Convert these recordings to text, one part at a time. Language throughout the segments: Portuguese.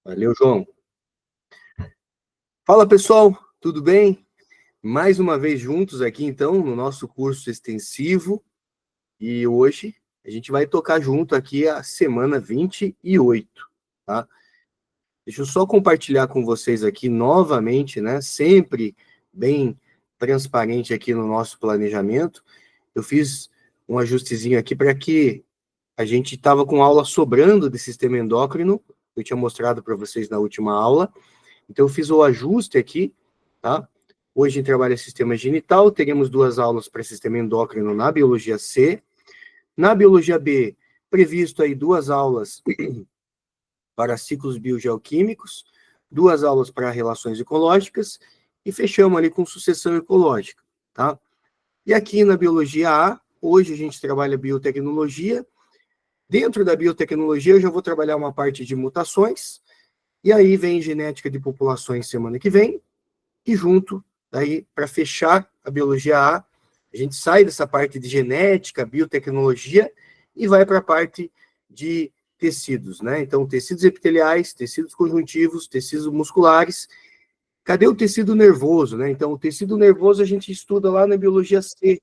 Valeu, João. Fala, pessoal, tudo bem? Mais uma vez juntos aqui, então, no nosso curso extensivo. E hoje a gente vai tocar junto aqui a semana 28, tá? Deixa eu só compartilhar com vocês aqui novamente, né? Sempre bem transparente aqui no nosso planejamento. Eu fiz um ajustezinho aqui para que a gente estava com aula sobrando de sistema endócrino. Eu tinha mostrado para vocês na última aula. Então, eu fiz o ajuste aqui, tá? Hoje, em trabalho sistema genital, teremos 2 aulas para sistema endócrino na biologia C. Na biologia B, previsto aí 2 aulas para ciclos biogeoquímicos, 2 aulas para relações ecológicas, e fechamos ali com sucessão ecológica, tá? E aqui na biologia A, hoje a gente trabalha biotecnologia. Dentro da biotecnologia, eu já vou trabalhar uma parte de mutações, e aí vem genética de populações semana que vem, e junto, daí, para fechar a biologia A, a gente sai dessa parte de genética, biotecnologia, e vai para a parte de tecidos, né? Então, tecidos epiteliais, tecidos conjuntivos, tecidos musculares. Cadê o tecido nervoso, né? Então, o tecido nervoso a gente estuda lá na biologia C,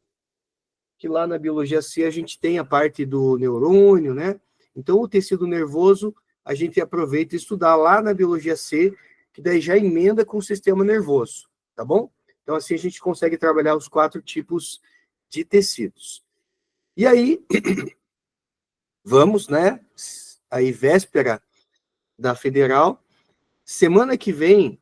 que lá na biologia C a gente tem a parte do neurônio, né? Então, o tecido nervoso a gente aproveita e estudar lá na biologia C, que daí já emenda com o sistema nervoso, tá bom? Então, assim a gente consegue trabalhar os 4 tipos de tecidos. E aí, vamos, né? Aí, véspera da Federal. Semana que vem,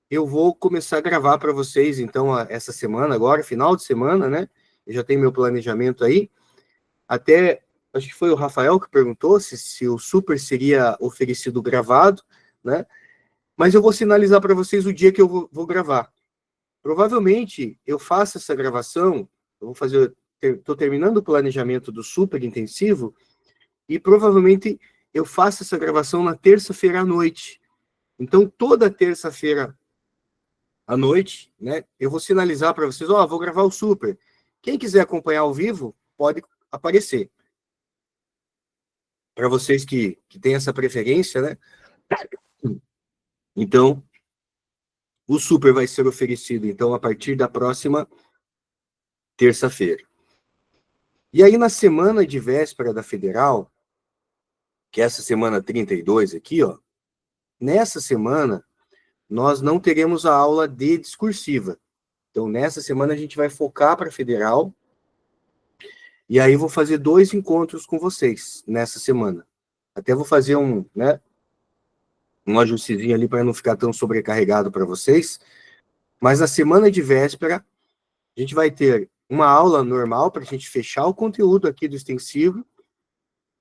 eu vou começar a gravar para vocês, então, essa semana agora, final de semana, né? Eu já tenho meu planejamento aí. Até, acho que foi o Rafael que perguntou se o Super seria oferecido gravado, né? Mas eu vou sinalizar para vocês o dia que eu vou gravar. Provavelmente, eu faço essa gravação, eu vou fazer, estou terminando o planejamento do Super intensivo, e provavelmente eu faço essa gravação na terça-feira à noite. Então, toda terça-feira à noite, né, eu vou sinalizar para vocês, ó, vou gravar o Super. Quem quiser acompanhar ao vivo, pode aparecer. Para vocês que têm essa preferência, né? Então, o Super vai ser oferecido, então, a partir da próxima terça-feira. E aí, na semana de véspera da Federal, que é essa semana 32 aqui, ó, nessa semana, nós não teremos a aula de discursiva. Então, nessa semana, a gente vai focar para a Federal, e aí vou fazer 2 encontros com vocês nessa semana. Até vou fazer um ajustezinho ali para não ficar tão sobrecarregado para vocês. Mas na semana de véspera, a gente vai ter uma aula normal para a gente fechar o conteúdo aqui do extensivo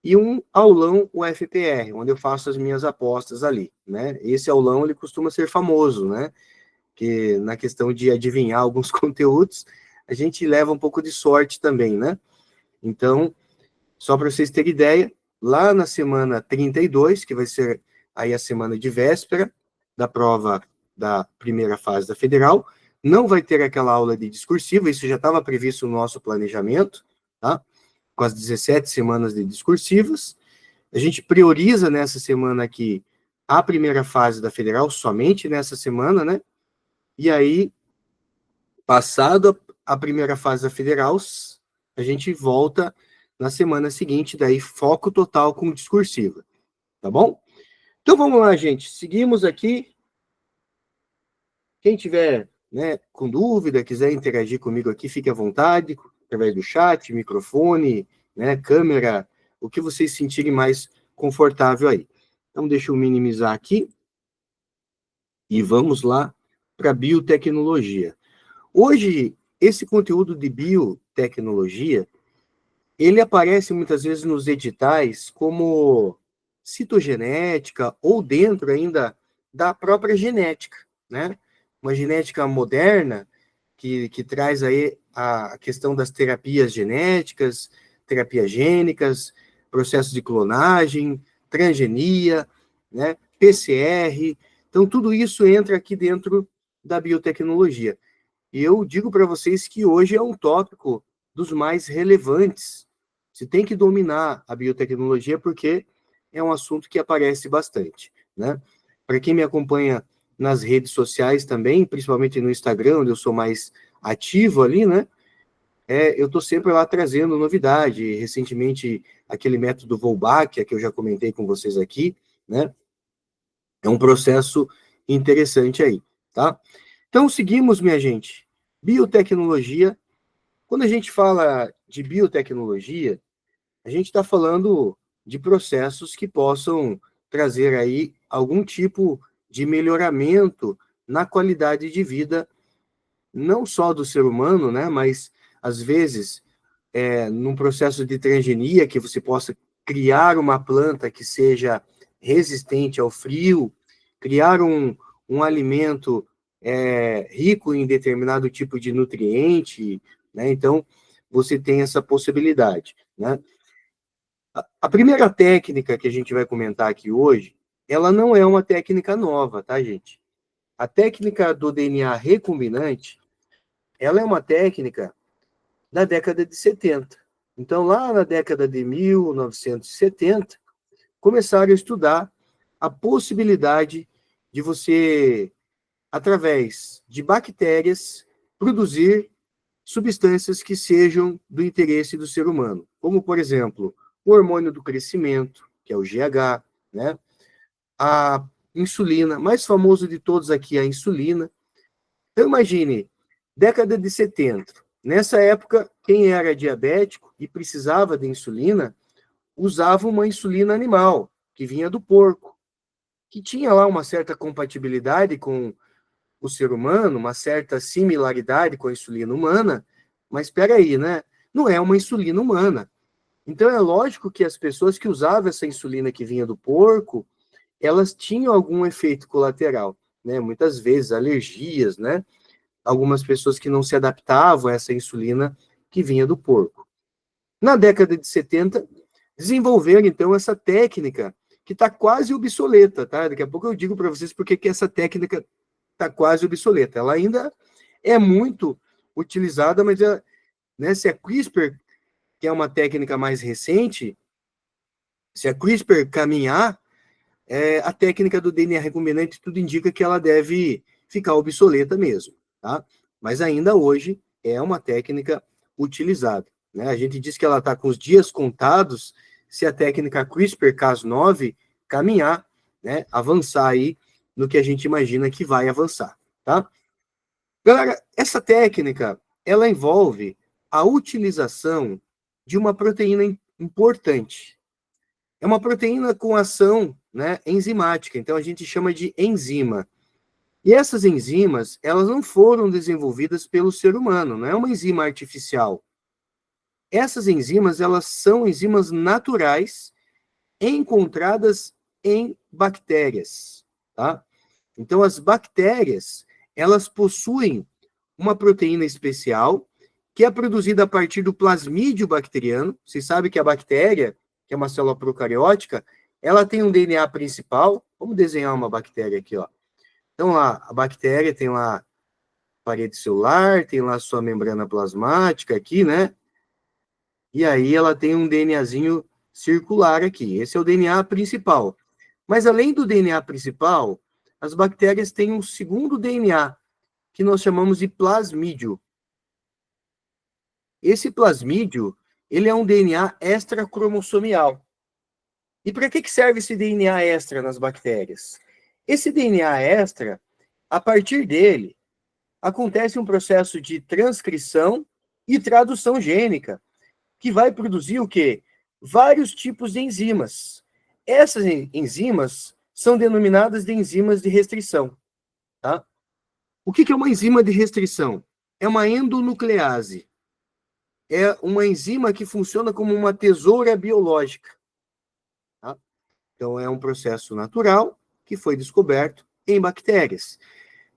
e um aulão UFPR, onde eu faço as minhas apostas ali, né? Esse aulão, ele costuma ser famoso, né? Que na questão de adivinhar alguns conteúdos, a gente leva um pouco de sorte também, né? Então, só para vocês terem ideia, lá na semana 32, que vai ser aí a semana de véspera da prova da primeira fase da Federal, não vai ter aquela aula de discursiva, isso já estava previsto no nosso planejamento, tá? Com as 17 semanas de discursivas. A gente prioriza nessa semana aqui a primeira fase da Federal, somente nessa semana, né? E aí, passado a primeira fase da Federal, a gente volta na semana seguinte, daí foco total com discursiva, tá bom? Então vamos lá, gente, seguimos aqui. Quem tiver, né, com dúvida, quiser interagir comigo aqui, fique à vontade, através do chat, microfone, né, câmera, o que vocês sentirem mais confortável aí. Então deixa eu minimizar aqui e vamos lá para biotecnologia. Hoje, esse conteúdo de biotecnologia, ele aparece muitas vezes nos editais como citogenética ou dentro ainda da própria genética, né? Uma genética moderna que traz aí a questão das terapias genéticas, terapias gênicas, processos de clonagem, transgenia, né? PCR. Então, tudo isso entra aqui dentro da biotecnologia. E eu digo para vocês que hoje é um tópico dos mais relevantes. Você tem que dominar a biotecnologia porque é um assunto que aparece bastante, né? para quem me acompanha nas redes sociais também, principalmente no Instagram, onde eu sou mais ativo ali, né? Eu estou sempre lá trazendo novidade. Recentemente, aquele método Wolbachia, que eu já comentei com vocês aqui, né? É um processo interessante aí, tá? Então, seguimos, minha gente. Biotecnologia. Quando a gente fala de biotecnologia, a gente está falando de processos que possam trazer aí algum tipo de melhoramento na qualidade de vida, não só do ser humano, né, mas às vezes num processo de transgenia que você possa criar uma planta que seja resistente ao frio, criar um alimento rico em determinado tipo de nutriente, né? Então você tem essa possibilidade, né? A primeira técnica que a gente vai comentar aqui hoje, ela não é uma técnica nova, tá, gente? A técnica do DNA recombinante, ela é uma técnica da década de 70. Então, lá na década de 1970, começaram a estudar a possibilidade de você, através de bactérias, produzir substâncias que sejam do interesse do ser humano, como, por exemplo, o hormônio do crescimento, que é o GH, né? A insulina, mais famoso de todos aqui, a insulina. Então, imagine, década de 70. Nessa época, quem era diabético e precisava de insulina, usava uma insulina animal, que vinha do porco, que tinha lá uma certa compatibilidade com o ser humano, uma certa similaridade com a insulina humana, mas espera aí, né? Não é uma insulina humana. Então é lógico que as pessoas que usavam essa insulina que vinha do porco, elas tinham algum efeito colateral, né? Muitas vezes alergias, né? Algumas pessoas que não se adaptavam a essa insulina que vinha do porco. Na década de 70, desenvolveram então essa técnica que está quase obsoleta, tá? Daqui a pouco eu digo para vocês por que essa técnica está quase obsoleta. Ela ainda é muito utilizada, mas né, se a CRISPR, que é uma técnica mais recente, se a CRISPR caminhar, a técnica do DNA recombinante tudo indica que ela deve ficar obsoleta mesmo, tá? Mas ainda hoje é uma técnica utilizada, né? A gente diz que ela está com os dias contados se a técnica CRISPR-Cas9 caminhar, né? Avançar aí no que a gente imagina que vai avançar, tá? Galera, essa técnica, ela envolve a utilização de uma proteína importante. É uma proteína com ação, né, enzimática, então a gente chama de enzima. E essas enzimas, elas não foram desenvolvidas pelo ser humano, não é uma enzima artificial. Essas enzimas, elas são enzimas naturais encontradas em bactérias, tá? Então, as bactérias, elas possuem uma proteína especial que é produzida a partir do plasmídio bacteriano. Vocês sabem que a bactéria, que é uma célula procariótica, ela tem um DNA principal. Vamos desenhar uma bactéria aqui, ó. Então, lá, a bactéria tem lá parede celular, tem lá sua membrana plasmática aqui, né? E aí ela tem um DNAzinho circular aqui. Esse é o DNA principal. Mas além do DNA principal, as bactérias têm um segundo DNA, que nós chamamos de plasmídio. Esse plasmídio, ele é um DNA extracromossomial. E para que serve esse DNA extra nas bactérias? Esse DNA extra, a partir dele, acontece um processo de transcrição e tradução gênica, que vai produzir o quê? Vários tipos de enzimas. Essas enzimas são denominadas de enzimas de restrição. Tá? O que é uma enzima de restrição? É uma endonuclease. É uma enzima que funciona como uma tesoura biológica. Tá? Então, é um processo natural que foi descoberto em bactérias.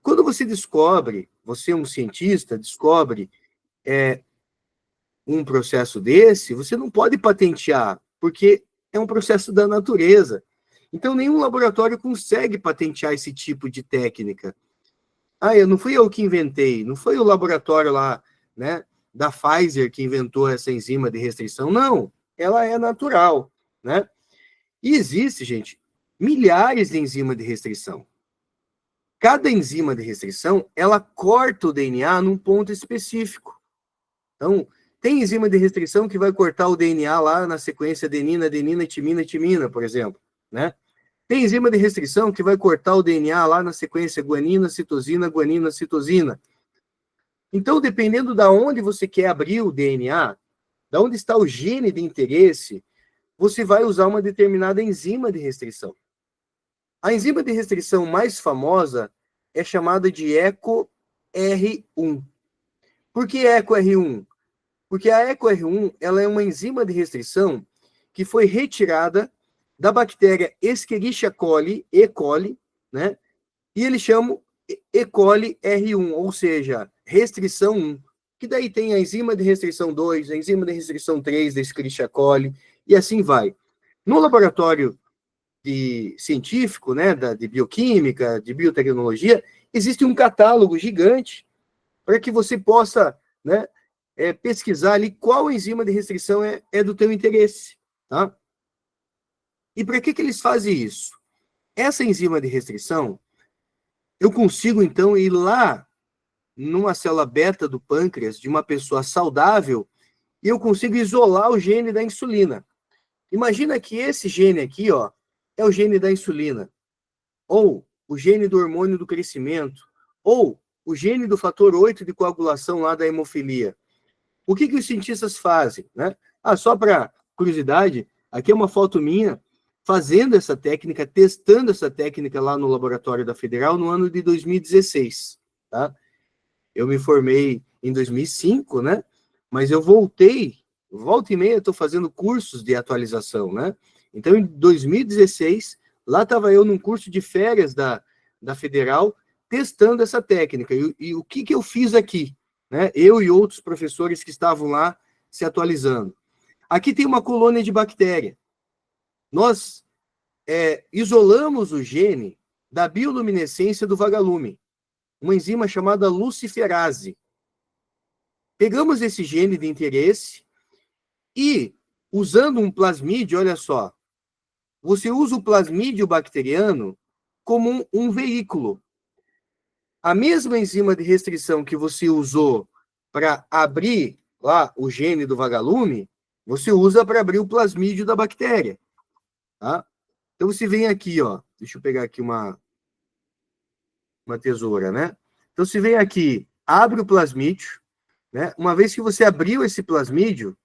Quando você descobre, você é um cientista, descobre um processo desse, você não pode patentear, porque é um processo da natureza. Então, nenhum laboratório consegue patentear esse tipo de técnica. Não fui eu que inventei, não foi o laboratório lá, né, da Pfizer que inventou essa enzima de restrição, não. Ela é natural, né? E existe, gente, milhares de enzimas de restrição. Cada enzima de restrição, ela corta o DNA num ponto específico. Então, tem enzima de restrição que vai cortar o DNA lá na sequência adenina, adenina, timina, timina, por exemplo, né? Tem enzima de restrição que vai cortar o DNA lá na sequência guanina, citosina, guanina, citosina. Então, dependendo da onde você quer abrir o DNA, da onde está o gene de interesse, você vai usar uma determinada enzima de restrição. A enzima de restrição mais famosa é chamada de EcoR1. Por que EcoR1? Porque a EcoR1 ela é uma enzima de restrição que foi retirada da bactéria Escherichia coli, E. coli, né? E eles chamam E. coli R1, ou seja, restrição 1. Que daí tem a enzima de restrição 2, a enzima de restrição 3 da Escherichia coli, e assim vai. No laboratório científico, né, de bioquímica, de biotecnologia, existe um catálogo gigante para que você possa, né, pesquisar ali qual enzima de restrição é do teu interesse, tá? E para que eles fazem isso? Essa enzima de restrição, eu consigo, então, ir lá numa célula beta do pâncreas de uma pessoa saudável e eu consigo isolar o gene da insulina. Imagina que esse gene aqui, ó, é o gene da insulina, ou o gene do hormônio do crescimento, ou o gene do fator 8 de coagulação lá da hemofilia. O que os cientistas fazem, né? Só para curiosidade, aqui é uma foto minha fazendo essa técnica, testando essa técnica lá no laboratório da Federal no ano de 2016, tá? Eu me formei em 2005, né? Mas eu volta e meia, estou fazendo cursos de atualização, né? Então, em 2016, lá estava eu num curso de férias da Federal, testando essa técnica. E o que eu fiz aqui? Né? Eu e outros professores que estavam lá se atualizando. Aqui tem uma colônia de bactéria. Nós isolamos o gene da bioluminescência do vagalume, uma enzima chamada luciferase. Pegamos esse gene de interesse e, usando um plasmídio, olha só, você usa o plasmídio bacteriano como um veículo. A mesma enzima de restrição que você usou para abrir lá o gene do vagalume, você usa para abrir o plasmídio da bactéria. Tá? Então você vem aqui, ó, deixa eu pegar aqui uma tesoura, né? Então você vem aqui, abre o plasmídio, né? Uma vez que você abriu esse plasmídio,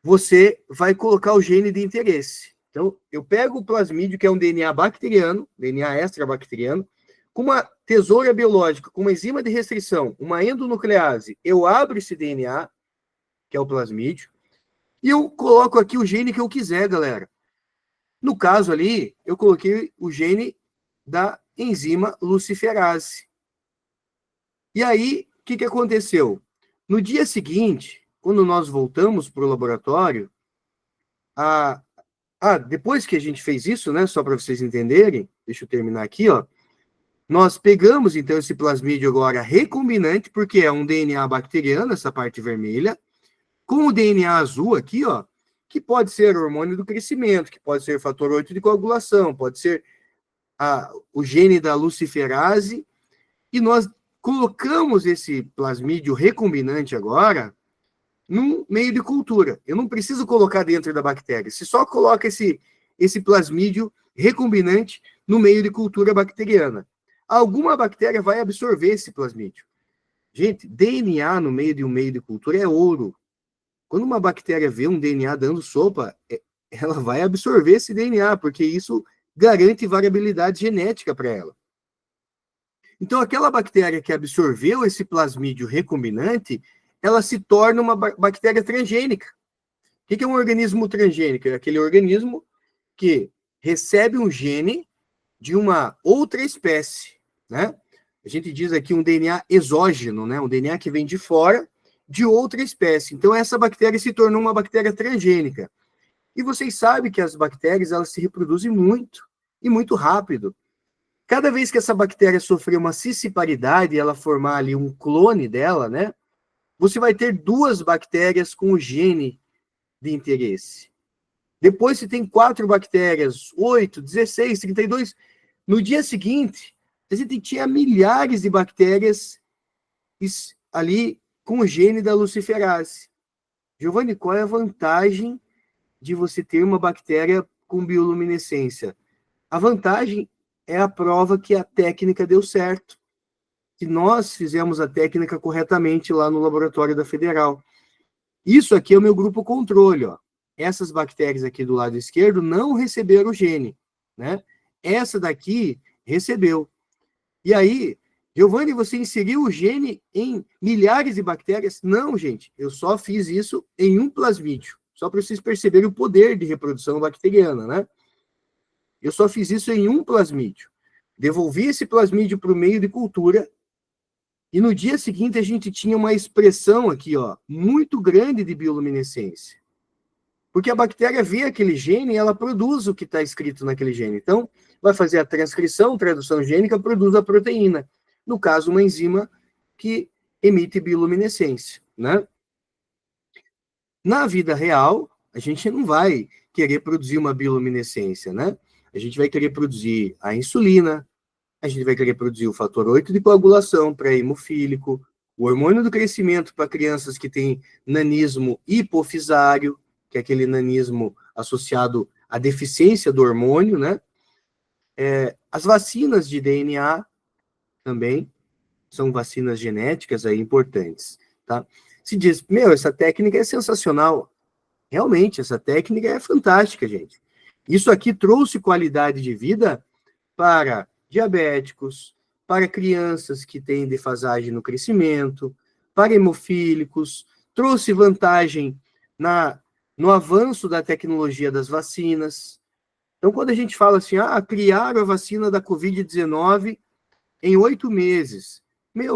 você vai colocar o gene de interesse. Então, eu pego o plasmídio, que é um DNA bacteriano, DNA extrabacteriano, com uma tesoura biológica, com uma enzima de restrição, uma endonuclease, eu abro esse DNA, que é o plasmídio, e eu coloco aqui o gene que eu quiser, galera. No caso ali, eu coloquei o gene da enzima luciferase. E aí, o que aconteceu? No dia seguinte, quando nós voltamos para o laboratório, depois que a gente fez isso, né, só para vocês entenderem, deixa eu terminar aqui, ó, nós pegamos, então, esse plasmídio agora recombinante, porque é um DNA bacteriano, essa parte vermelha, com o DNA azul aqui, ó, que pode ser hormônio do crescimento, que pode ser fator 8 de coagulação, pode ser o gene da luciferase, e nós colocamos esse plasmídio recombinante agora num meio de cultura. Eu não preciso colocar dentro da bactéria. Você só coloca esse plasmídio recombinante no meio de cultura bacteriana. Alguma bactéria vai absorver esse plasmídio. Gente, DNA no meio de um meio de cultura é ouro. Quando uma bactéria vê um DNA dando sopa, ela vai absorver esse DNA, porque isso garante variabilidade genética para ela. Então, aquela bactéria que absorveu esse plasmídio recombinante, ela se torna uma bactéria transgênica. O que é um organismo transgênico? É aquele organismo que recebe um gene de uma outra espécie, né? A gente diz aqui um DNA exógeno, né? Um DNA que vem de fora de outra espécie. Então, essa bactéria se tornou uma bactéria transgênica. E vocês sabem que as bactérias, elas se reproduzem muito, e muito rápido. Cada vez que essa bactéria sofrer uma cisciparidade e ela formar ali um clone dela, né? Você vai ter duas bactérias com o gene de interesse. Depois você tem 4 bactérias, 8, 16, 32. No dia seguinte, a gente tinha milhares de bactérias ali com o gene da luciferase. Giovanni, qual é a vantagem de você ter uma bactéria com bioluminescência? A vantagem é a prova que a técnica deu certo, que nós fizemos a técnica corretamente lá no laboratório da Federal. Isso aqui é o meu grupo controle, ó. Essas bactérias aqui do lado esquerdo não receberam o gene, né? Essa daqui recebeu. E aí, Giovanni, você inseriu o gene em milhares de bactérias? Não, gente, eu só fiz isso em um plasmídio, só para vocês perceberem o poder de reprodução bacteriana, né? Eu só fiz isso em um plasmídio. Devolvi esse plasmídio para o meio de cultura e no dia seguinte a gente tinha uma expressão aqui, ó, muito grande de bioluminescência. Porque a bactéria vê aquele gene e ela produz o que está escrito naquele gene. Então, vai fazer a transcrição, tradução gênica, produz a proteína. No caso, uma enzima que emite bioluminescência, né? Na vida real, a gente não vai querer produzir uma bioluminescência, né? A gente vai querer produzir a insulina, a gente vai querer produzir o fator 8 de coagulação pré-hemofílico, o hormônio do crescimento para crianças que têm nanismo hipofisário, que é aquele nanismo associado à deficiência do hormônio, né? As vacinas de DNA também são vacinas genéticas aí importantes, tá? Se diz, essa técnica é sensacional. Realmente, essa técnica é fantástica, gente. Isso aqui trouxe qualidade de vida para diabéticos, para crianças que têm defasagem no crescimento, para hemofílicos, trouxe vantagem no avanço da tecnologia das vacinas. Então, quando a gente fala assim, criaram a vacina da Covid-19 em 8 meses,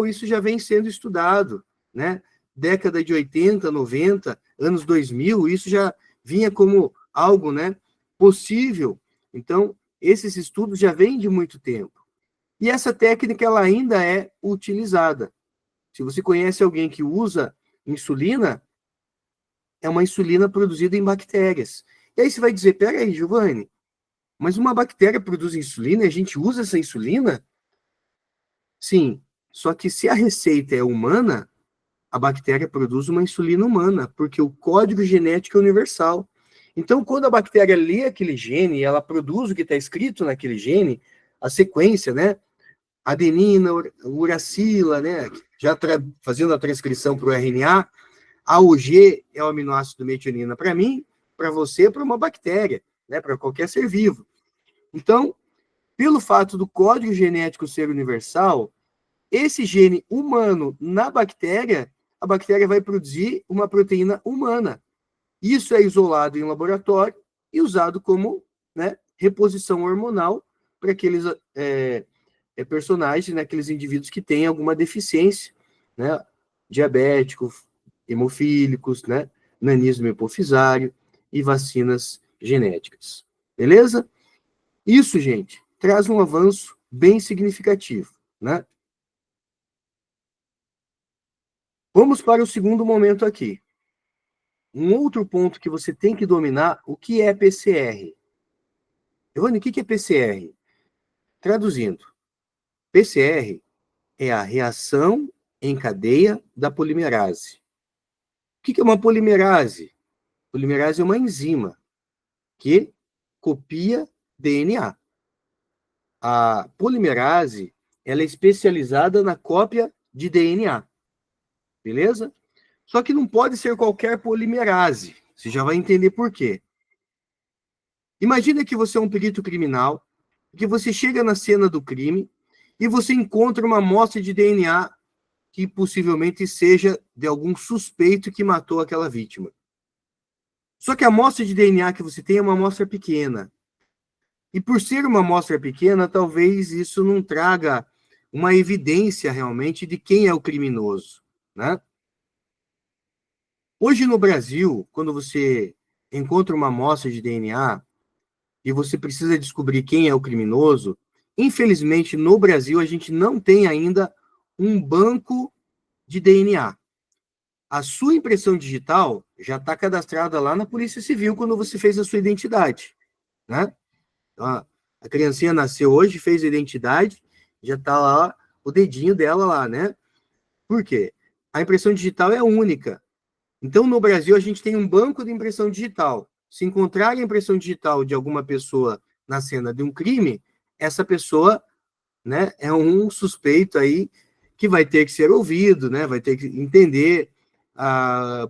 isso já vem sendo estudado, né? Década de 80, 90, anos 2000, isso já vinha como algo, né, possível. Então, esses estudos já vêm de muito tempo. E essa técnica, ela ainda é utilizada. Se você conhece alguém que usa insulina, é uma insulina produzida em bactérias. E aí você vai dizer, peraí, Giovanni, mas uma bactéria produz insulina e a gente usa essa insulina? Sim, só que se a receita é humana, a bactéria produz uma insulina humana, porque o código genético é universal. Então, quando a bactéria lê aquele gene e ela produz o que está escrito naquele gene, a sequência, né? Adenina, uracila, né? Já fazendo a transcrição para o RNA, a UG é o aminoácido metionina para mim, para você, para uma bactéria, né? Para qualquer ser vivo. Então, pelo fato do código genético ser universal, esse gene humano na bactéria, a bactéria vai produzir uma proteína humana. Isso é isolado em laboratório e usado como, né, reposição hormonal para aqueles personagens, né, aqueles indivíduos que têm alguma deficiência, né, diabéticos, hemofílicos, né, nanismo hipofisário e vacinas genéticas. Beleza? Isso, gente, traz um avanço bem significativo, né? Vamos para o segundo momento aqui. Um outro ponto que você tem que dominar, o que é PCR? Giovanni, o que é PCR? Traduzindo, PCR é a reação em cadeia da polimerase. O que é uma polimerase? Polimerase é uma enzima que copia DNA. A polimerase, ela é especializada na cópia de DNA. Beleza? Só que não pode ser qualquer polimerase. Você já vai entender por quê. Imagina que você é um perito criminal, que você chega na cena do crime e você encontra uma amostra de DNA que possivelmente seja de algum suspeito que matou aquela vítima. Só que a amostra de DNA que você tem é uma amostra pequena. E por ser uma amostra pequena, talvez isso não traga uma evidência realmente de quem é o criminoso, né? Hoje no Brasil, quando você encontra uma amostra de DNA e você precisa descobrir quem é o criminoso, infelizmente no Brasil a gente não tem ainda um banco de DNA. a sua impressão digital já está cadastrada lá na Polícia Civil quando você fez a sua identidade, né? Então, a criancinha nasceu hoje, fez a identidade, já está lá o dedinho dela lá, né? Por quê? A impressão digital é única. Então, no Brasil, a gente tem um banco de impressão digital. Se encontrar a impressão digital de alguma pessoa na cena de um crime, essa pessoa, né, é um suspeito aí que vai ter que ser ouvido, né, vai ter que entender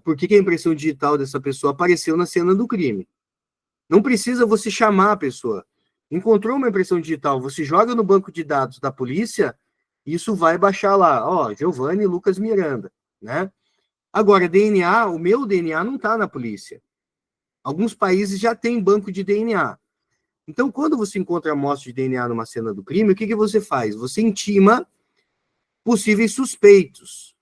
por que a impressão digital dessa pessoa apareceu na cena do crime. Não precisa você chamar a pessoa. Encontrou uma impressão digital, você joga no banco de dados da polícia, isso vai baixar lá, ó, Giovanni Lucas Miranda, né? Agora, DNA, o meu DNA não está na polícia. Alguns países já têm banco de DNA. Então, quando você encontra amostra de DNA numa cena do crime, o que você faz? Você intima possíveis suspeitos.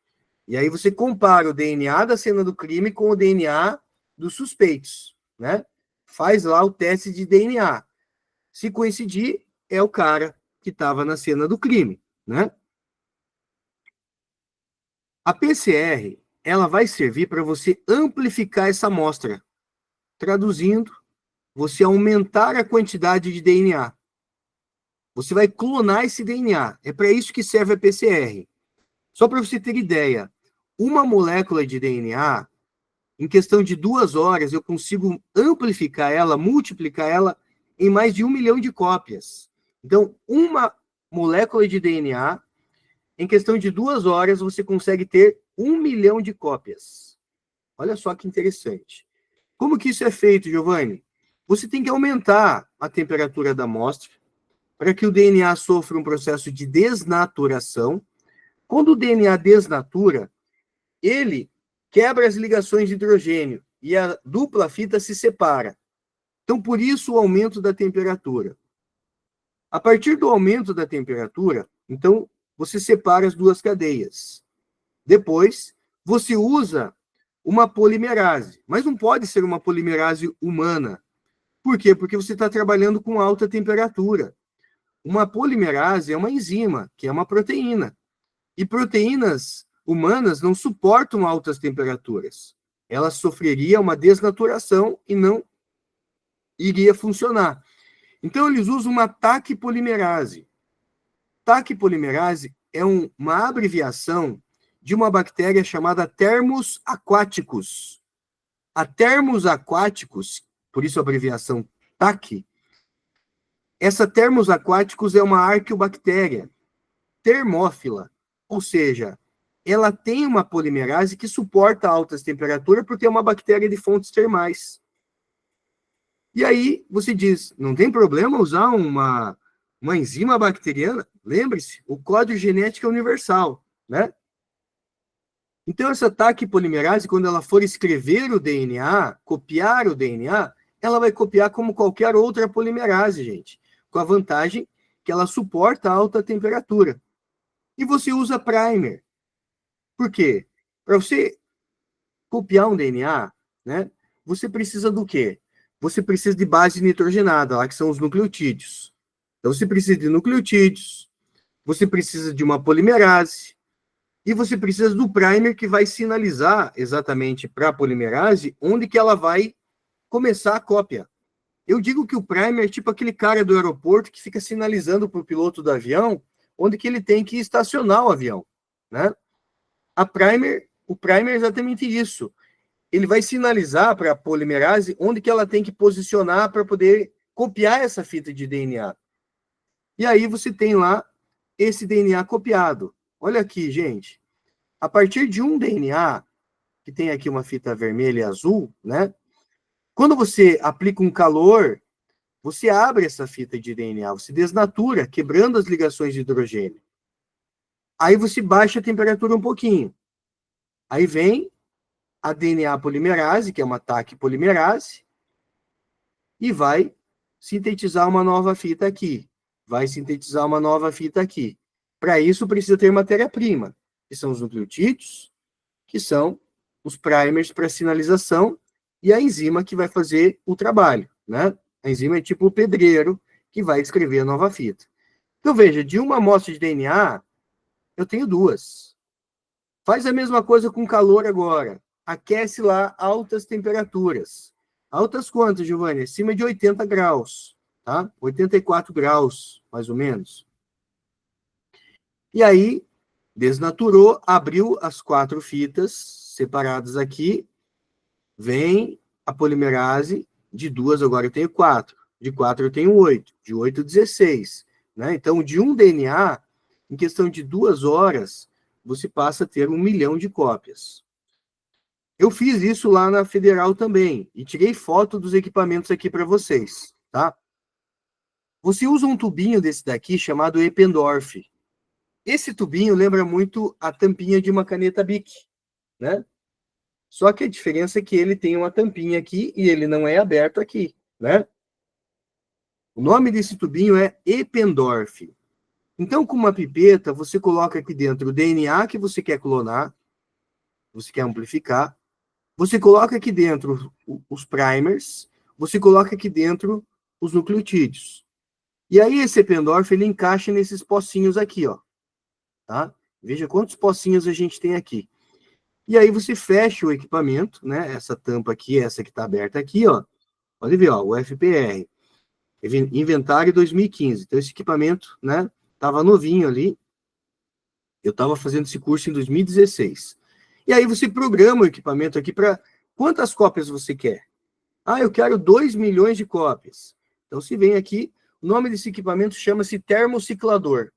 E aí você compara o DNA da cena do crime com o DNA dos suspeitos, né? Faz lá o teste de DNA. Se coincidir, é o cara que estava na cena do crime, né? A PCR, ela vai servir para você amplificar essa amostra. Traduzindo, você aumentar a quantidade de DNA. Você vai clonar esse DNA. É para isso que serve a PCR. Só para você ter ideia, uma molécula de DNA, em questão de 2 horas, eu consigo amplificar ela, multiplicar ela em mais de 1 milhão de cópias. Então, uma molécula de DNA, em questão de 2 horas, você consegue ter 1 milhão de cópias. Olha só que interessante. Como que isso é feito, Giovanni? Você tem que aumentar a temperatura da amostra para que o DNA sofra um processo de desnaturação. Quando o DNA desnatura, ele quebra as ligações de hidrogênio e a dupla fita se separa. Então, por isso o aumento da temperatura. A partir do aumento da temperatura, então, você separa as duas cadeias. Depois, você usa uma polimerase, mas não pode ser uma polimerase humana. Por quê? Porque você está trabalhando com alta temperatura. Uma polimerase é uma enzima, que é uma proteína. E proteínas humanas não suportam altas temperaturas. Elas sofreriam uma desnaturação e não iria funcionar. Então, eles usam uma taquipolimerase. Taquipolimerase é uma abreviação de uma bactéria chamada Thermus aquaticus. A Thermus aquaticus, por isso a abreviação TAC, essa Thermus aquaticus é uma arqueobactéria termófila, ou seja, ela tem uma polimerase que suporta altas temperaturas porque é uma bactéria de fontes termais. E aí você diz, não tem problema usar uma enzima bacteriana? Lembre-se, o código genético é universal, né? Então, essa TAC polimerase, quando ela for escrever o DNA, copiar o DNA, ela vai copiar como qualquer outra polimerase, gente, com a vantagem que ela suporta alta temperatura. E você usa primer. Por quê? Para você copiar um DNA, né, você precisa do quê? Você precisa de base nitrogenada, lá que são os nucleotídeos. Então, você precisa de nucleotídeos, você precisa de uma polimerase, e você precisa do primer que vai sinalizar exatamente para a polimerase onde que ela vai começar a cópia. Eu digo que o primer é tipo aquele cara do aeroporto que fica sinalizando para o piloto do avião onde que ele tem que estacionar o avião, né? O primer é exatamente isso. Ele vai sinalizar para a polimerase onde que ela tem que posicionar para poder copiar essa fita de DNA. E aí você tem lá esse DNA copiado. Olha aqui, gente. A partir de um DNA, que tem aqui uma fita vermelha e azul, né? Quando você aplica um calor, você abre essa fita de DNA, você desnatura, quebrando as ligações de hidrogênio. Aí você baixa a temperatura um pouquinho. Aí vem a DNA polimerase, que é uma TAC polimerase, e vai sintetizar uma nova fita aqui. Vai sintetizar uma nova fita aqui. Para isso, precisa ter matéria-prima, que são os nucleotídeos, que são os primers para sinalização, e a enzima que vai fazer o trabalho, né? A enzima é tipo o pedreiro que vai escrever a nova fita. Então, veja, de uma amostra de DNA, eu tenho 2. Faz a mesma coisa com calor agora. Aquece lá altas temperaturas. Altas quantas, Giovanni? Acima de 80 graus, tá? 84 graus, mais ou menos. E aí, desnaturou, abriu as 4 fitas separadas aqui, vem a polimerase, de 2 agora eu tenho 4, de 4 eu tenho 8, de 8, 16. Né? Então, de um DNA, em questão de 2 horas, você passa a ter 1 milhão de cópias. Eu fiz isso lá na Federal também, e tirei foto dos equipamentos aqui para vocês, tá? Você usa um tubinho desse daqui chamado Eppendorf. Esse tubinho lembra muito a tampinha de uma caneta Bic, né? Só que a diferença é que ele tem uma tampinha aqui e ele não é aberto aqui, né? O nome desse tubinho é Eppendorf. Então, com uma pipeta, você coloca aqui dentro o DNA que você quer clonar, você quer amplificar, você coloca aqui dentro os primers, você coloca aqui dentro os nucleotídeos. E aí esse Eppendorf, ele encaixa nesses pocinhos aqui, ó. Tá? Veja quantos pocinhos a gente tem aqui. E aí você fecha o equipamento, né? Essa tampa aqui, essa que está aberta aqui, ó. Pode ver, ó, o FPR. Inventário 2015. Então esse equipamento, né? Tava novinho ali. Eu estava fazendo esse curso em 2016. E aí você programa o equipamento aqui para quantas cópias você quer. Ah, eu quero 2 milhões de cópias. Então se vem aqui, o nome desse equipamento chama-se termociclador.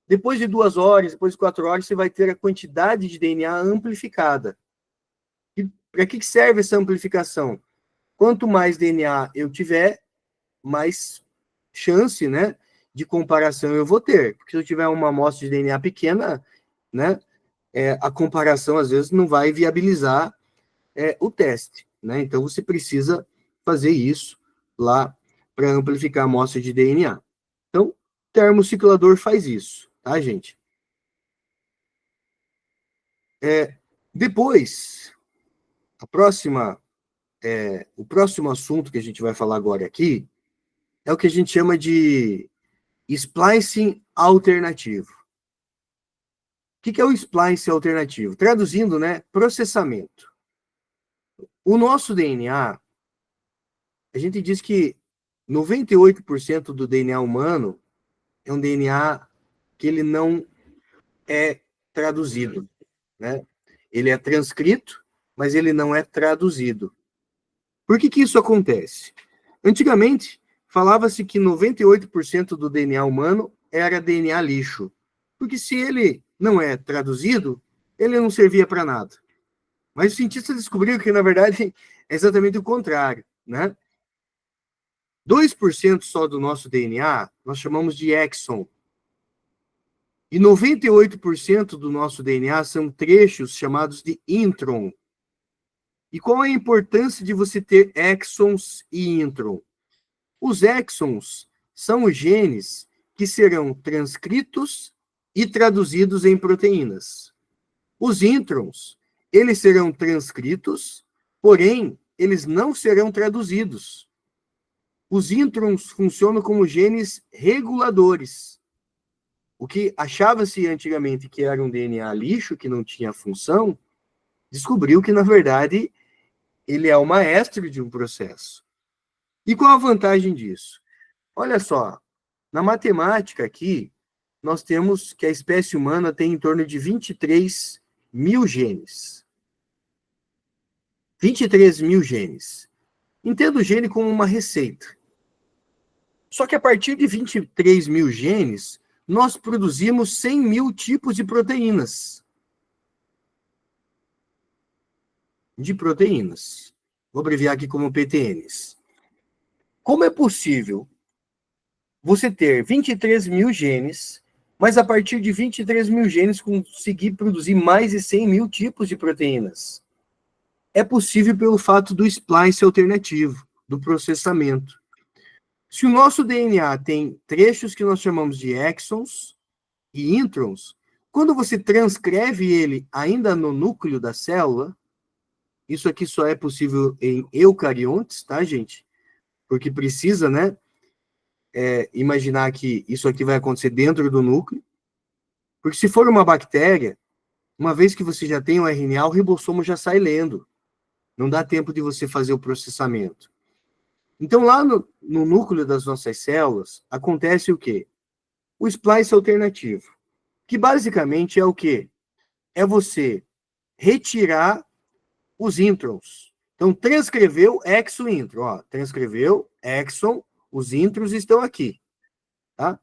Depois de 2 horas, depois de 4 horas, você vai ter a quantidade de DNA amplificada. E para que serve essa amplificação? Quanto mais DNA eu tiver, mais chance, né, de comparação eu vou ter. Porque se eu tiver uma amostra de DNA pequena, né, a comparação, às vezes, não vai viabilizar o teste. Né? Então, você precisa fazer isso lá para amplificar a amostra de DNA. Então, o termociclador faz isso, tá, gente? Depois, o próximo assunto que a gente vai falar agora aqui é o que a gente chama de splicing alternativo. O que é o splicing alternativo? Traduzindo, né, processamento. O nosso DNA, a gente diz que 98% do DNA humano é um DNA que ele não é traduzido, né? Ele é transcrito, mas ele não é traduzido. Por que isso acontece? Antigamente, falava-se que 98% do DNA humano era DNA lixo, porque se ele não é traduzido, ele não servia para nada. Mas os cientistas descobriram que, na verdade, é exatamente o contrário, né? 2% só do nosso DNA nós chamamos de exon. E 98% do nosso DNA são trechos chamados de intron. E qual é a importância de você ter exons e intron? Os exons são os genes que serão transcritos e traduzidos em proteínas. Os introns, eles serão transcritos, porém, eles não serão traduzidos. Os introns funcionam como genes reguladores. O que achava-se antigamente que era um DNA lixo, que não tinha função, descobriu que, na verdade, ele é o maestro de um processo. E qual a vantagem disso? Olha só, na matemática aqui, nós temos que a espécie humana tem em torno de 23 mil genes. 23 mil genes. Entenda o gene como uma receita. Só que a partir de 23 mil genes, nós produzimos 100 mil tipos de proteínas. Vou abreviar aqui como PTNs. Como é possível você ter 23 mil genes, mas a partir de 23 mil genes conseguir produzir mais de 100 mil tipos de proteínas? É possível pelo fato do splice alternativo, do processamento. Se o nosso DNA tem trechos que nós chamamos de exons e introns, quando você transcreve ele ainda no núcleo da célula, isso aqui só é possível em eucariontes, tá, gente? Porque precisa, né, imaginar que isso aqui vai acontecer dentro do núcleo. Porque se for uma bactéria, Uma vez que você já tem o RNA, o ribossomo já sai lendo. Não dá tempo de você fazer o processamento. Então, lá no núcleo das nossas células, acontece o quê? O splice alternativo, que basicamente é o quê? É você retirar os introns. Então, transcreveu exon intron. Ó, transcreveu exon, os introns estão aqui. Tá?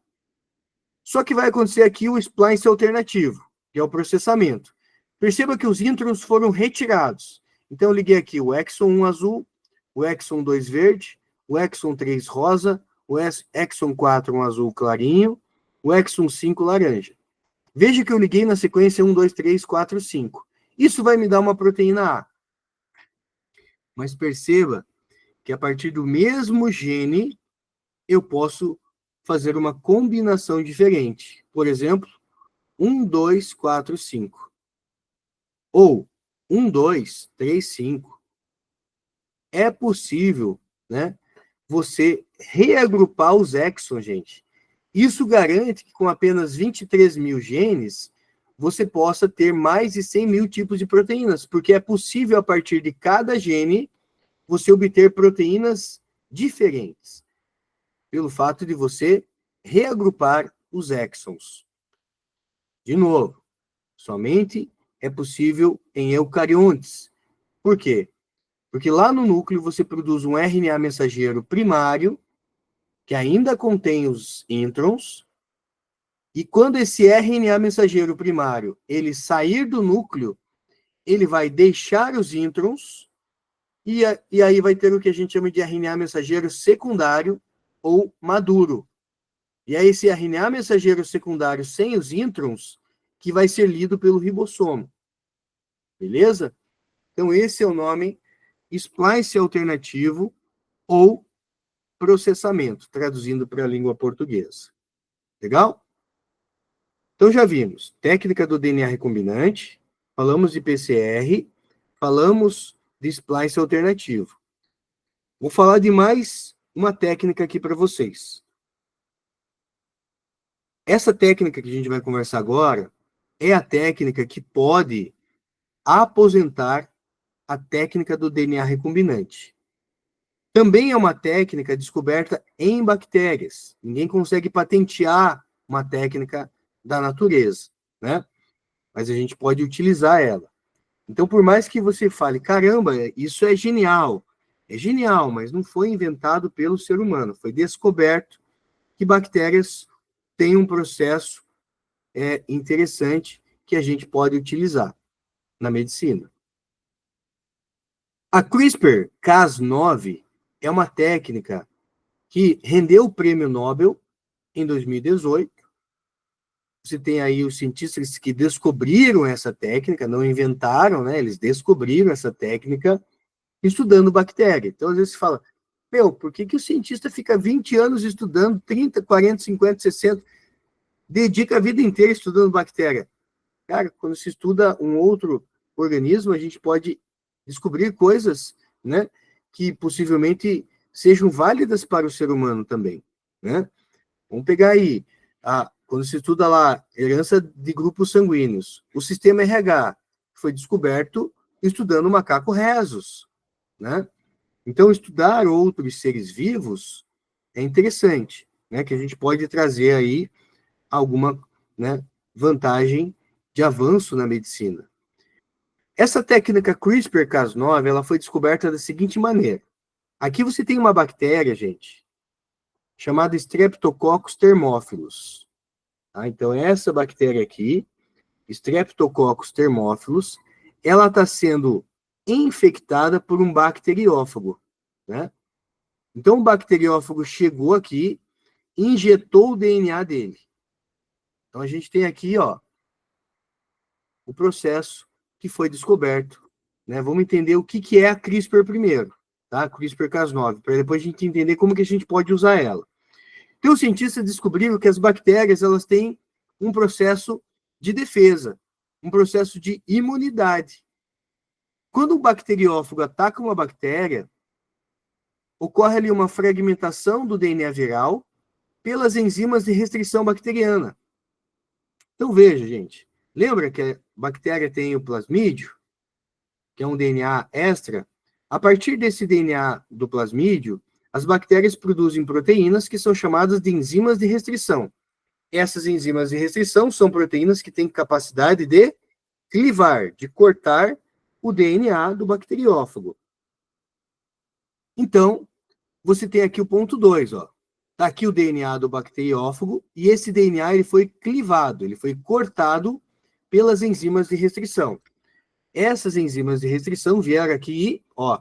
Só que vai acontecer aqui o splice alternativo, que é o processamento. Perceba que os introns foram retirados. Então, eu liguei aqui o exon 1 azul, o exon 2 verde, o exon 3 rosa, o exon 4 um azul clarinho, o exon 5 laranja. Veja que eu liguei na sequência 1, 2, 3, 4, 5. Isso vai me dar uma proteína A. Mas perceba que a partir do mesmo gene, eu posso fazer uma combinação diferente. Por exemplo, 1, 2, 4, 5. Ou 1, 2, 3, 5. É possível, né, você reagrupar os exons, gente. Isso garante que com apenas 23 mil genes, você possa ter mais de 100 mil tipos de proteínas, porque é possível, a partir de cada gene, você obter proteínas diferentes, pelo fato de você reagrupar os exons. De novo, somente é possível em eucariontes. Por quê? Porque lá no núcleo você produz um RNA mensageiro primário, que ainda contém os introns, e quando esse RNA mensageiro primário ele sair do núcleo, ele vai deixar os introns, e aí vai ter o que a gente chama de RNA mensageiro secundário ou maduro. E é esse RNA mensageiro secundário sem os introns que vai ser lido pelo ribossomo. Beleza? Então, esse é o nome splice alternativo ou processamento, traduzindo para a língua portuguesa. Legal? Então, já vimos técnica do DNA recombinante, falamos de PCR, falamos de splice alternativo. Vou falar de mais uma técnica aqui para vocês. Essa técnica que a gente vai conversar agora é a técnica que pode aposentar a técnica do DNA recombinante. Também é uma técnica descoberta em bactérias. Ninguém consegue patentear uma técnica da natureza, né? Mas a gente pode utilizar ela. Então, por mais que você fale, caramba, isso é genial, mas não foi inventado pelo ser humano. Foi descoberto que bactérias têm um processo interessante que a gente pode utilizar na medicina. A CRISPR-Cas9 é uma técnica que rendeu o prêmio Nobel em 2018. Você tem aí os cientistas que descobriram essa técnica, não inventaram, né? Eles descobriram essa técnica estudando bactéria. Então, às vezes você fala, por que o cientista fica 20 anos estudando, 30, 40, 50, 60, dedica a vida inteira estudando bactéria? Cara, quando se estuda um outro organismo, a gente pode descobrir coisas, né, que possivelmente sejam válidas para o ser humano também, né? Vamos pegar aí, quando se estuda lá, herança de grupos sanguíneos, o sistema RH foi descoberto estudando macaco rhesus, né? Então, estudar outros seres vivos é interessante, né, que a gente pode trazer aí alguma, né, vantagem de avanço na medicina. Essa técnica CRISPR-Cas9, ela foi descoberta da seguinte maneira. Aqui você tem uma bactéria, gente, chamada Streptococcus thermophilus. Tá? Então, essa bactéria aqui, Streptococcus thermophilus, ela está sendo infectada por um bacteriófago, né? Então, o bacteriófago chegou aqui e injetou o DNA dele. Então, a gente tem aqui, ó, o processo que foi descoberto, né? Vamos entender o que é a CRISPR primeiro, tá? CRISPR-Cas9, para depois a gente entender como que a gente pode usar ela. Então, os cientistas descobriram que as bactérias, elas têm um processo de defesa, um processo de imunidade. Quando um bacteriófago ataca uma bactéria, ocorre ali uma fragmentação do DNA viral pelas enzimas de restrição bacteriana. Então, veja, gente, lembra que bactéria tem o plasmídio, que é um DNA extra. A partir desse DNA do plasmídio, as bactérias produzem proteínas que são chamadas de enzimas de restrição. Essas enzimas de restrição são proteínas que têm capacidade de clivar, de cortar o DNA do bacteriófago. Então, você tem aqui o ponto 2, ó. Está aqui o DNA do bacteriófago, e esse DNA ele foi clivado, ele foi cortado pelas enzimas de restrição. Essas enzimas de restrição vieram aqui, ó,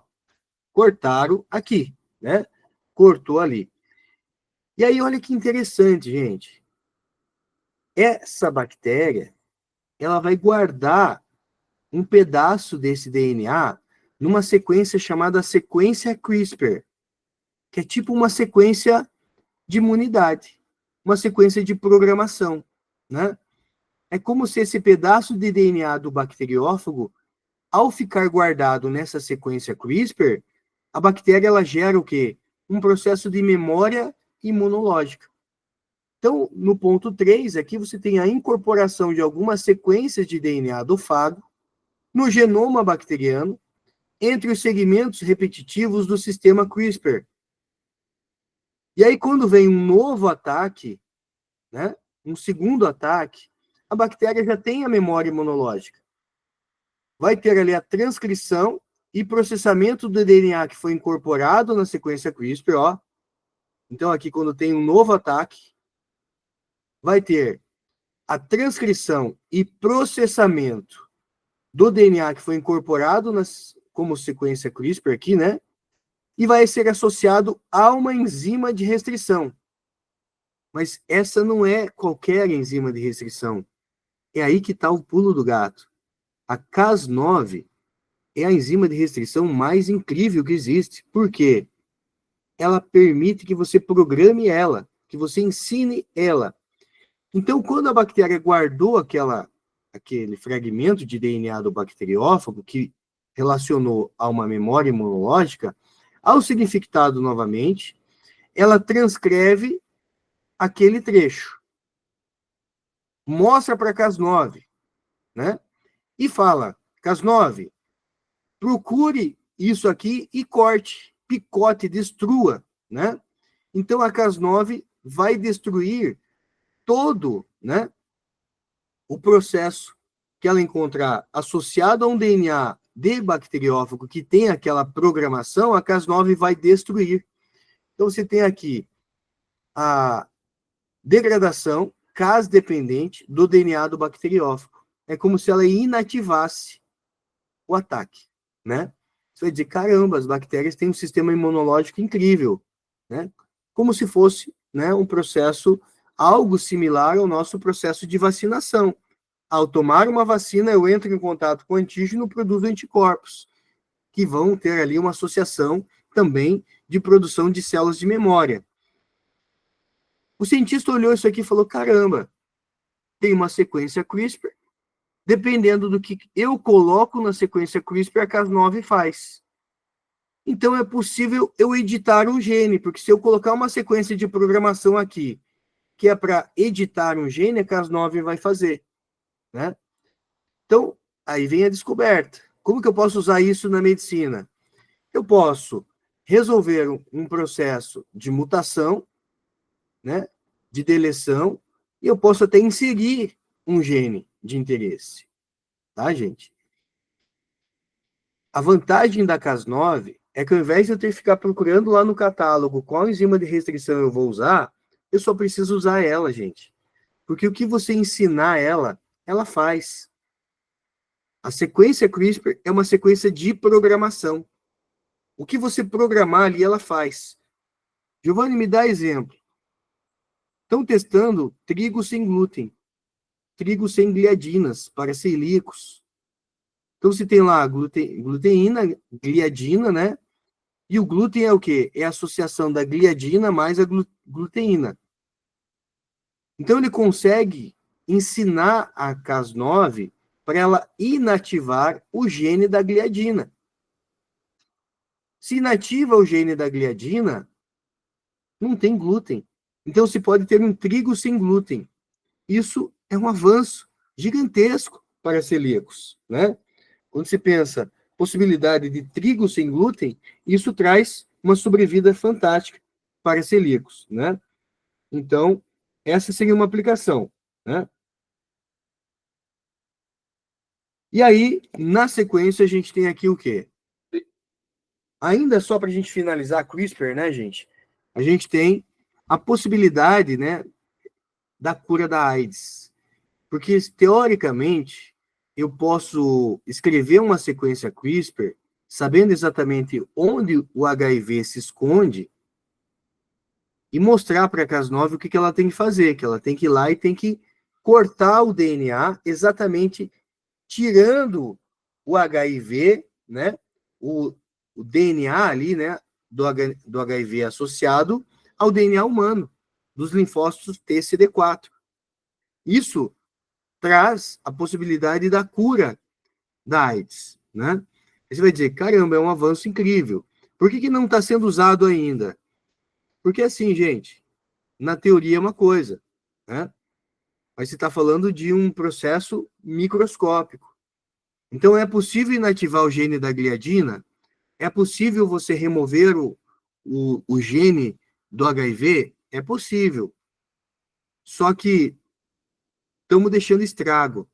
cortaram aqui, né? Cortou ali. E aí, olha que interessante, gente. Essa bactéria, ela vai guardar um pedaço desse DNA numa sequência chamada sequência CRISPR, que é tipo uma sequência de imunidade, uma sequência de programação, né? É como se esse pedaço de DNA do bacteriófago, ao ficar guardado nessa sequência CRISPR, a bactéria ela gera o quê? Um processo de memória imunológica. Então, no ponto 3, aqui você tem a incorporação de algumas sequências de DNA do fago no genoma bacteriano entre os segmentos repetitivos do sistema CRISPR. E aí, quando vem um novo ataque, né, um segundo ataque, a bactéria já tem a memória imunológica. Vai ter ali a transcrição e processamento do DNA que foi incorporado na sequência CRISPR, ó. Então, aqui, quando tem um novo ataque, vai ter a transcrição e processamento do DNA que foi incorporado como sequência CRISPR aqui, né? E vai ser associado a uma enzima de restrição. Mas essa não é qualquer enzima de restrição. É aí que está o pulo do gato. A Cas9 é a enzima de restrição mais incrível que existe. Por quê? Ela permite que você programe ela, que você ensine ela. Então, quando a bactéria guardou aquele fragmento de DNA do bacteriófago, que relacionou a uma memória imunológica, ao ser infectado novamente, ela transcreve aquele trecho. Mostra para Cas9, né? E fala, Cas9, procure isso aqui e corte, picote, destrua, né? Então, a Cas9 vai destruir todo, né, o processo que ela encontrar associado a um DNA de bacteriófago que tem aquela programação, a Cas9 vai destruir. Então, você tem aqui a degradação Cas-dependente do DNA do bacteriófago. É como se ela inativasse o ataque, né? Você vai dizer, caramba, as bactérias têm um sistema imunológico incrível, né? Como se fosse, né, um processo algo similar ao nosso processo de vacinação. Ao tomar uma vacina, eu entro em contato com o antígeno e produzo anticorpos, que vão ter ali uma associação também de produção de células de memória. O cientista olhou isso aqui e falou, caramba, tem uma sequência CRISPR, dependendo do que eu coloco na sequência CRISPR, a Cas9 faz. Então, é possível eu editar um gene, porque se eu colocar uma sequência de programação aqui, que é para editar um gene, a Cas9 vai fazer, né? Então, aí vem a descoberta. Como que eu posso usar isso na medicina? Eu posso resolver um processo de mutação, né, de deleção, e eu posso até inserir um gene de interesse. Tá, gente? A vantagem da Cas9 é que ao invés de eu ter que ficar procurando lá no catálogo qual enzima de restrição eu vou usar, eu só preciso usar ela, gente. Porque o que você ensinar ela, ela faz. A sequência CRISPR é uma sequência de programação. O que você programar ali, ela faz. Giovanni, me dá exemplo. Estão testando trigo sem glúten, trigo sem gliadinas para celíacos. Então, você tem lá gluteína, gliadina, né? E o glúten é o quê? É a associação da gliadina mais a gluteína. Então, ele consegue ensinar a Cas9 para ela inativar o gene da gliadina. Se inativa o gene da gliadina, não tem glúten. Então, se pode ter um trigo sem glúten. Isso é um avanço gigantesco para celíacos, né? Quando se pensa possibilidade de trigo sem glúten, isso traz uma sobrevida fantástica para celíacos, né? Então, essa seria uma aplicação, né? E aí, na sequência, a gente tem aqui o quê? Ainda só para a gente finalizar a CRISPR, né, gente? A gente tem a possibilidade, né, da cura da AIDS. Porque, teoricamente, eu posso escrever uma sequência CRISPR, sabendo exatamente onde o HIV se esconde, e mostrar para a Cas9 o que ela tem que fazer, que ela tem que ir lá e tem que cortar o DNA, exatamente tirando o HIV, né, o, o DNA ali, né, do HIV associado ao DNA humano, dos linfócitos TCD4. Isso traz a possibilidade da cura da AIDS, né? Aí você vai dizer, caramba, é um avanço incrível. Por que não está sendo usado ainda? Porque assim, gente, na teoria é uma coisa, né? Mas você está falando de um processo microscópico. Então, é possível inativar o gene da gliadina? É possível você remover o gene do HIV? É possível. Só que estamos deixando estrago.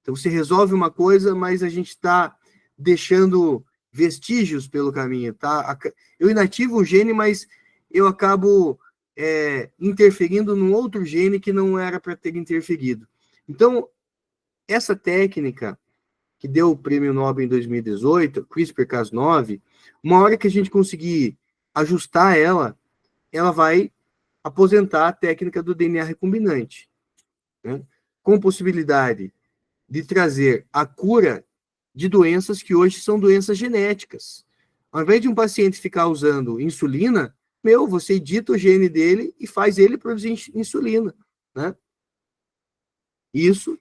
Então, você resolve uma coisa, mas a gente está deixando vestígios pelo caminho, tá? Eu inativo um gene, mas eu acabo interferindo num outro gene que não era para ter interferido. Então, essa técnica que deu o prêmio Nobel em 2018, CRISPR-Cas9, uma hora que a gente conseguir ajustar ela, ela vai aposentar a técnica do DNA recombinante, né? Com possibilidade de trazer a cura de doenças que hoje são doenças genéticas. Ao invés de um paciente ficar usando insulina, você edita o gene dele e faz ele produzir insulina, né? Isso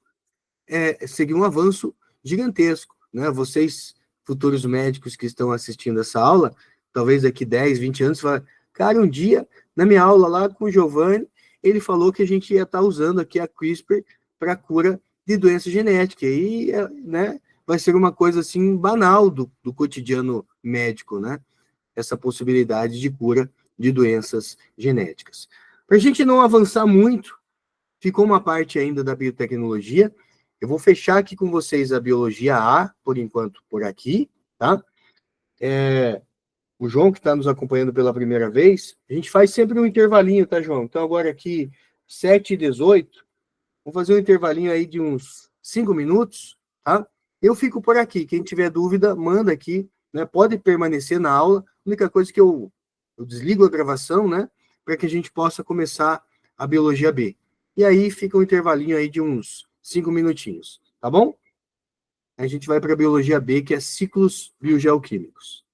seria um avanço gigantesco, né? Vocês, futuros médicos que estão assistindo essa aula, talvez daqui 10, 20 anos, falam, cara, um dia, na minha aula lá com o Giovanni, ele falou que a gente ia estar usando aqui a CRISPR para cura de doença genética, e, né, vai ser uma coisa, assim, banal do cotidiano médico, né? Essa possibilidade de cura de doenças genéticas. Para a gente não avançar muito, ficou uma parte ainda da biotecnologia. Eu vou fechar aqui com vocês a biologia A, por enquanto, por aqui, tá? O João, que está nos acompanhando pela primeira vez, a gente faz sempre um intervalinho, tá, João? Então, agora aqui, 7h18, vamos fazer um intervalinho aí de uns 5 minutos, tá? Eu fico por aqui. Quem tiver dúvida, manda aqui, né? Pode permanecer na aula. A única coisa que eu desligo a gravação, né? Para que a gente possa começar a biologia B. E aí fica um intervalinho aí de uns 5 minutinhos, tá bom? A gente vai para a biologia B, que é ciclos biogeoquímicos.